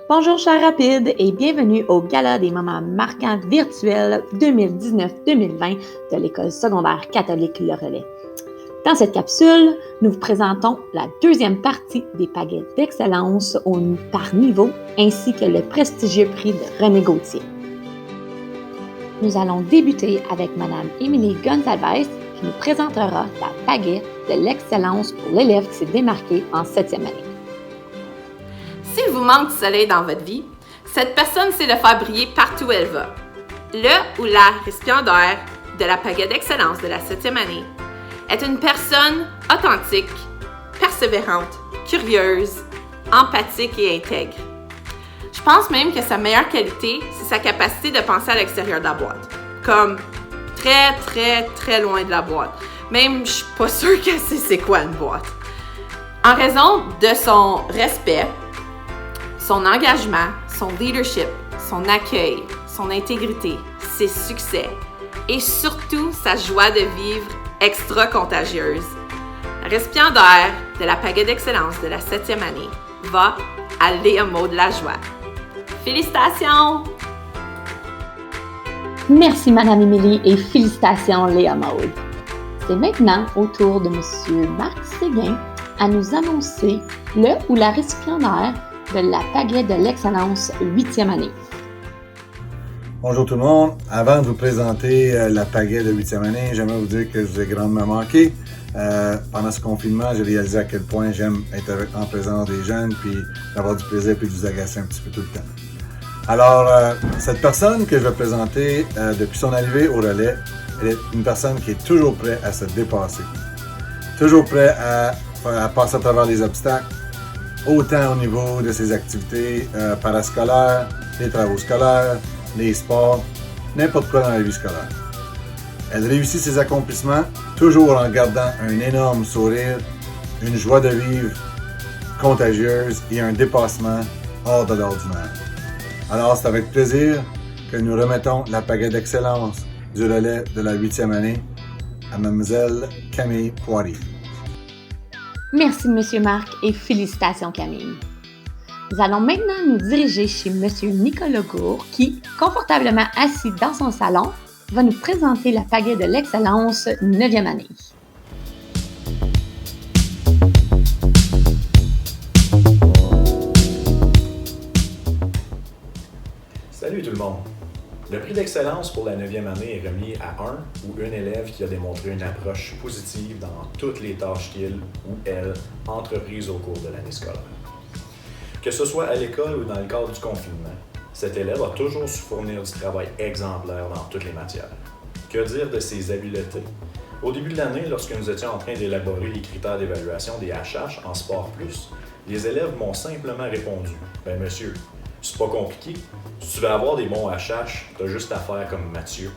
Bonjour chers rapides et bienvenue au Gala des moments marquants virtuels 2019-2020 de l'École secondaire catholique Le Relais. Dans cette capsule, nous vous présentons la deuxième partie des pagaies d'excellence par niveau ainsi que le prestigieux prix de René Gauthier. Nous allons débuter avec Mme Émilie Gonzalez qui nous présentera la pagaie de l'excellence pour l'élève qui s'est démarqué en 7e année. S'il vous manque du soleil dans votre vie, cette personne sait le faire briller partout où elle va. Le ou la récipiendaire de la pagaie d'excellence de la 7e année est une personne authentique, persévérante, curieuse, empathique et intègre. Je pense même que sa meilleure qualité, c'est sa capacité de penser à l'extérieur de la boîte. Comme très loin de la boîte. Même, je suis pas sûre qu'elle sait c'est quoi une boîte. En raison de son respect, son engagement, son leadership, son accueil, son intégrité, ses succès et surtout sa joie de vivre extra contagieuse. La récipiendaire de la pagaie d'excellence de la 7e année va à Léa Maud Lajoie. Félicitations! Merci Mme Émilie et félicitations Léa Maud. C'est maintenant au tour de M. Marc Séguin à nous annoncer le ou la récipiendaire de la pagaie de l'excellence 8e année. Bonjour tout le monde. Avant de vous présenter la pagaie de 8e année, j'aimerais vous dire que je vous ai grandement manqué. Pendant ce confinement, j'ai réalisé à quel point j'aime être en présence des jeunes puis d'avoir du plaisir puis de vous agacer un petit peu tout le temps. Alors, cette personne que je vais présenter depuis son arrivée au relais, elle est une personne qui est toujours prête à se dépasser. Toujours prête à passer à travers les obstacles, autant au niveau de ses activités parascolaires, les travaux scolaires, les sports, n'importe quoi dans la vie scolaire. Elle réussit ses accomplissements toujours en gardant un énorme sourire, une joie de vivre contagieuse et un dépassement hors de l'ordinaire. Alors c'est avec plaisir que nous remettons la pagaie d'excellence du relais de la 8e année à Mlle Camille Poirier. Merci M. Marc et félicitations Camille. Nous allons maintenant nous diriger chez M. Nicolas Gour qui, confortablement assis dans son salon, va nous présenter la pagaie de l'excellence 9e année. Salut tout le monde! Le prix d'excellence pour la 9e année est remis à un ou une élève qui a démontré une approche positive dans toutes les tâches qu'il ou elle entreprise au cours de l'année scolaire. Que ce soit à l'école ou dans le cadre du confinement, cet élève a toujours su fournir du travail exemplaire dans toutes les matières. Que dire de ses habiletés? Au début de l'année, lorsque nous étions en train d'élaborer les critères d'évaluation des HH en Sport Plus, les élèves m'ont simplement répondu « Ben monsieur, c'est pas compliqué. Si tu veux avoir des bons HH, t'as juste à faire comme Mathieu. »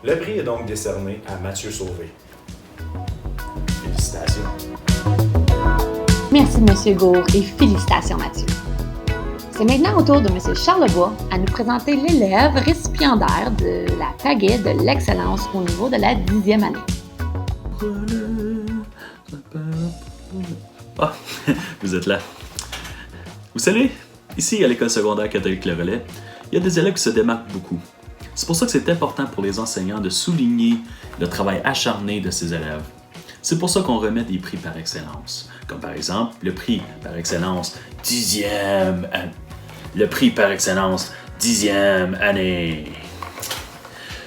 Le prix est donc décerné à Mathieu Sauvé. Félicitations. Merci M. Gour et félicitations Mathieu. C'est maintenant au tour de M. Charlebois à nous présenter l'élève récipiendaire de la pagaie de l'excellence au niveau de la 10e année. Ah, vous êtes là. Vous savez, ici à l'École secondaire catholique Le Relais, il y a des élèves qui se démarquent beaucoup. C'est pour ça que c'est important pour les enseignants de souligner le travail acharné de ces élèves. C'est pour ça qu'on remet des prix par excellence, comme par exemple le prix par excellence 10e année. Le prix par excellence 10e année.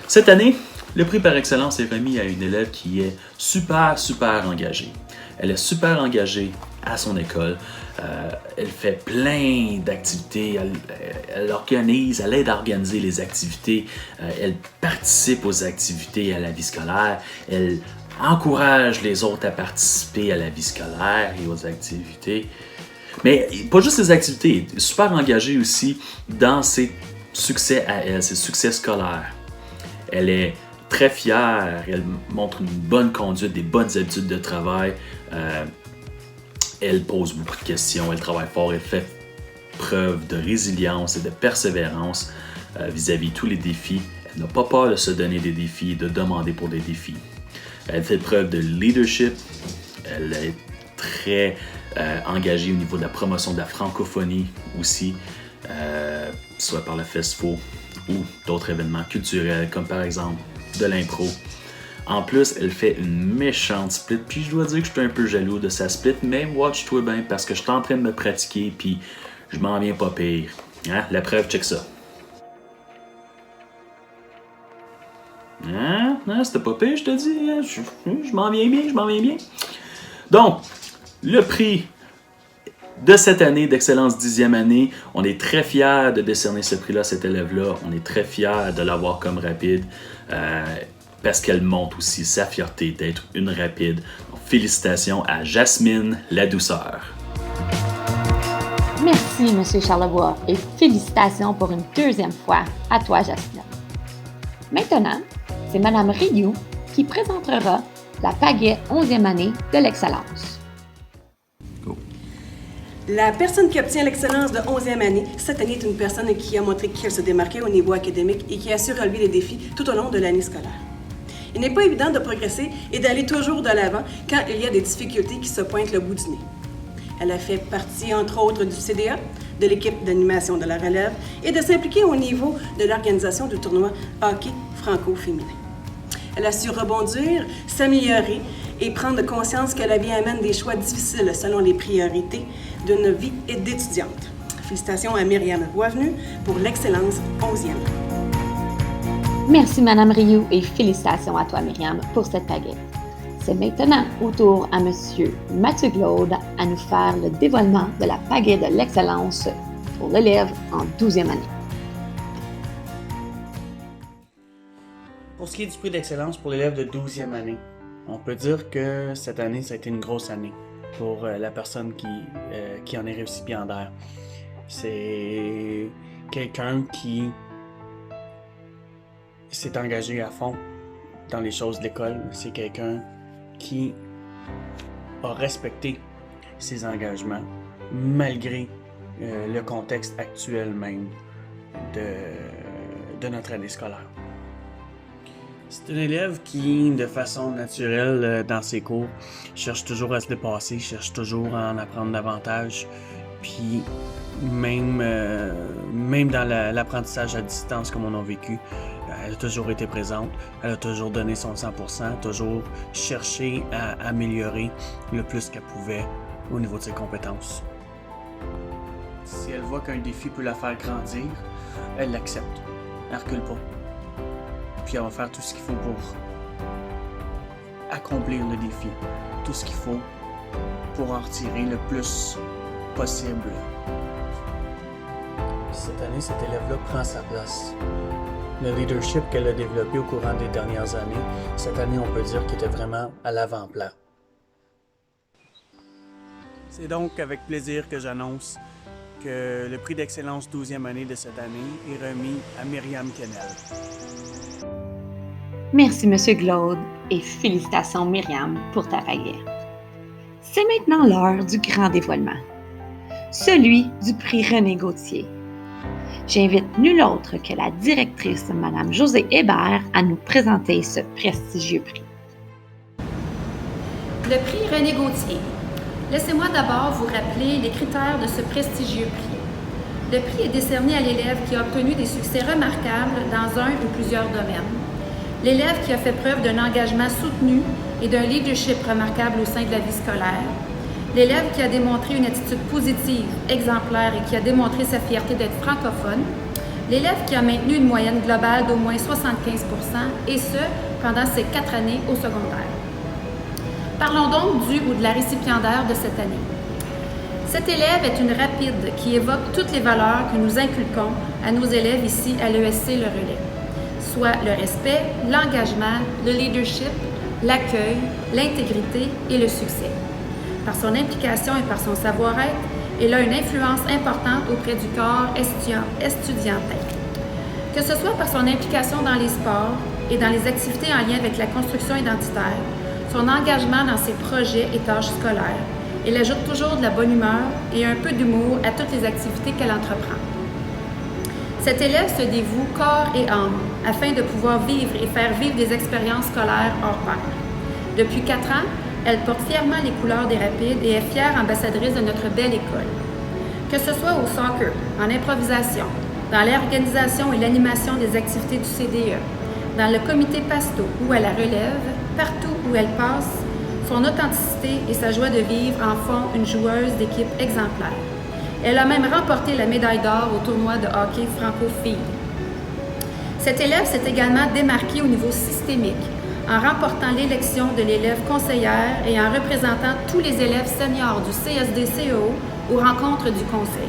Cette année, le prix par excellence est remis à une élève qui est super engagée. Elle est super engagée à son école. Elle fait plein d'activités. Elle organise, elle aide à organiser les activités. Elle participe aux activités à la vie scolaire. Elle encourage les autres à participer à la vie scolaire et aux activités. Mais pas juste les activités, super engagée aussi dans ses succès à elle, ses succès scolaires. Elle est très fière, elle montre une bonne conduite, des bonnes habitudes de travail. Elle pose beaucoup de questions, elle travaille fort, elle fait preuve de résilience et de persévérance vis-à-vis de tous les défis. Elle n'a pas peur de se donner des défis et de demander pour des défis. Elle fait preuve de leadership, elle est très engagé au niveau de la promotion de la francophonie aussi, soit par le FESFO ou d'autres événements culturels, comme par exemple de l'impro. En plus, elle fait une méchante split, puis je dois dire que je suis un peu jaloux de sa split, mais watch-toi bien, parce que je suis en train de me pratiquer, puis je m'en viens pas pire. Hein? La preuve, check ça. Hein? C'était pas pire, je te dis. Hein? Je m'en viens bien. Donc, le prix de cette année d'Excellence 10e année, on est très fiers de décerner ce prix-là à cet élève-là. On est très fiers de l'avoir comme rapide parce qu'elle montre aussi sa fierté d'être une rapide. Donc, félicitations à Jasmine Ladouceur. Merci, M. Charlebois, et félicitations pour une deuxième fois à toi, Jasmine. Maintenant, c'est Mme Rioux qui présentera la pagaie 11e année de l'excellence. La personne qui obtient l'excellence de 11e année, cette année est une personne qui a montré qu'elle se démarquait au niveau académique et qui a su relever les défis tout au long de l'année scolaire. Il n'est pas évident de progresser et d'aller toujours de l'avant quand il y a des difficultés qui se pointent le bout du nez. Elle a fait partie, entre autres, du CDA, de l'équipe d'animation de la relève et de s'impliquer au niveau de l'organisation du tournoi hockey franco-féminin. Elle a su rebondir, s'améliorer et prendre conscience que la vie amène des choix difficiles selon les priorités d'une vie d'étudiante. Félicitations à Myriam Boisvenu pour l'excellence 11e. Merci, Mme Rioux, et félicitations à toi, Myriam, pour cette pagaie. C'est maintenant au tour à M. Mathieu Glaude à nous faire le dévoilement de la pagaie de l'excellence pour l'élève en 12e année. Pour ce qui est du prix d'excellence pour l'élève de 12e année, on peut dire que cette année, ça a été une grosse année pour la personne qui en est récipiendaire. C'est quelqu'un qui s'est engagé à fond dans les choses de l'école. C'est quelqu'un qui a respecté ses engagements malgré le contexte actuel même de notre année scolaire. C'est un élève qui, de façon naturelle, dans ses cours, cherche toujours à se dépasser, cherche toujours à en apprendre davantage. Puis, même dans l'apprentissage à distance comme on a vécu, elle a toujours été présente, elle a toujours donné son 100%, toujours cherché à améliorer le plus qu'elle pouvait au niveau de ses compétences. Si elle voit qu'un défi peut la faire grandir, elle l'accepte, elle recule pas. Puis elle va faire tout ce qu'il faut pour accomplir le défi, tout ce qu'il faut pour en retirer le plus possible. Cette année, cet élève-là prend sa place. Le leadership qu'elle a développé au courant des dernières années, cette année, on peut dire qu'il était vraiment à l'avant-plan. C'est donc avec plaisir que j'annonce que le prix d'excellence 12e année de cette année est remis à Myriam Kennel. Merci, M. Glaude, et félicitations, Myriam, pour ta pagaie. C'est maintenant l'heure du grand dévoilement, celui du prix René Gauthier. J'invite nul autre que la directrice, Mme Josée Hébert, à nous présenter ce prestigieux prix. Le prix René Gauthier. Laissez-moi d'abord vous rappeler les critères de ce prestigieux prix. Le prix est décerné à l'élève qui a obtenu des succès remarquables dans un ou plusieurs domaines. L'élève qui a fait preuve d'un engagement soutenu et d'un leadership remarquable au sein de la vie scolaire. L'élève qui a démontré une attitude positive, exemplaire et qui a démontré sa fierté d'être francophone. L'élève qui a maintenu une moyenne globale d'au moins 75%, et ce, pendant ses 4 années au secondaire. Parlons donc du ou de la récipiendaire de cette année. Cet élève est une rapide qui évoque toutes les valeurs que nous inculquons à nos élèves ici à l'ESC Le Relais, soit le respect, l'engagement, le leadership, l'accueil, l'intégrité et le succès. Par son implication et par son savoir-être, elle a une influence importante auprès du corps estudiantin. Que ce soit par son implication dans les sports et dans les activités en lien avec la construction identitaire, son engagement dans ses projets et tâches scolaires, elle ajoute toujours de la bonne humeur et un peu d'humour à toutes les activités qu'elle entreprend. Cet élève se dévoue corps et âme afin de pouvoir vivre et faire vivre des expériences scolaires hors pair. Depuis 4 ans, Elle porte fièrement les couleurs des Rapides et est fière ambassadrice de notre belle école. Que ce soit au soccer, en improvisation, dans l'organisation et l'animation des activités du CDE, dans le comité Pasto ou à la relève, partout où elle passe, son authenticité et sa joie de vivre en font une joueuse d'équipe exemplaire. Elle a même remporté la médaille d'or au tournoi de hockey franco-filles. Cette élève s'est également démarquée au niveau systémique en remportant l'élection de l'élève conseillère et en représentant tous les élèves seniors du CSD-CEO aux rencontres du conseil.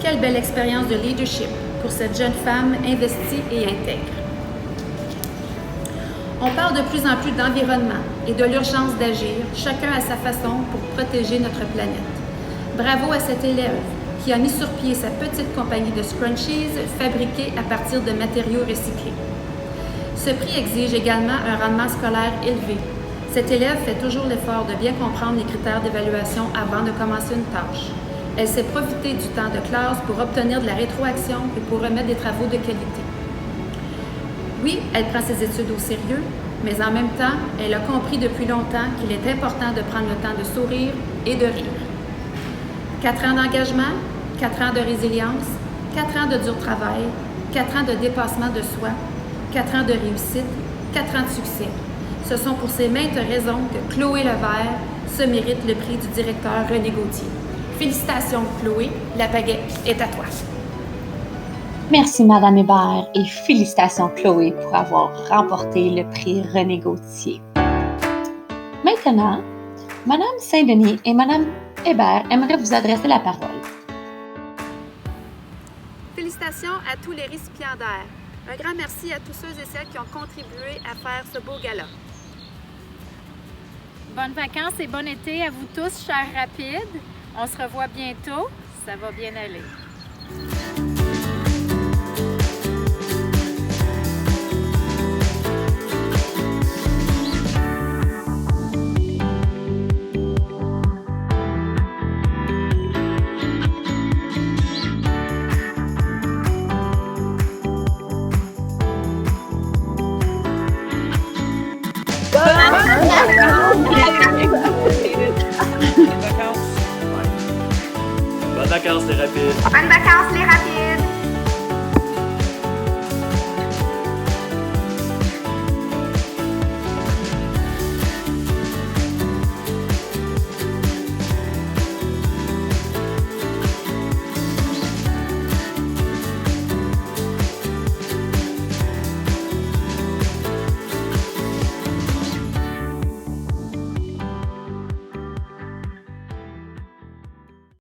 Quelle belle expérience de leadership pour cette jeune femme investie et intègre. On parle de plus en plus d'environnement et de l'urgence d'agir, chacun à sa façon pour protéger notre planète. Bravo à cette élève qui a mis sur pied sa petite compagnie de scrunchies fabriquée à partir de matériaux recyclés. Ce prix exige également un rendement scolaire élevé. Cette élève fait toujours l'effort de bien comprendre les critères d'évaluation avant de commencer une tâche. Elle sait profiter du temps de classe pour obtenir de la rétroaction et pour remettre des travaux de qualité. Oui, elle prend ses études au sérieux, mais en même temps, elle a compris depuis longtemps qu'il est important de prendre le temps de sourire et de rire. 4 ans d'engagement, 4 ans de résilience, 4 ans de dur travail, 4 ans de dépassement de soi, 4 ans de réussite, 4 ans de succès. Ce sont pour ces maintes raisons que Chloé Levert se mérite le prix du directeur René Gauthier. Félicitations Chloé, la pagaie est à toi. Merci Madame Hébert et félicitations Chloé pour avoir remporté le prix René Gauthier. Maintenant, Madame Saint-Denis et Madame Hébert aimeraient vous adresser la parole. Félicitations à tous les récipiendaires. Un grand merci à tous ceux et celles qui ont contribué à faire ce beau gala. Bonnes vacances et bon été à vous tous, chers Rapides. On se revoit bientôt. Ça va bien aller. Bonnes vacances les Rapides! Bonnes vacances les Rapides!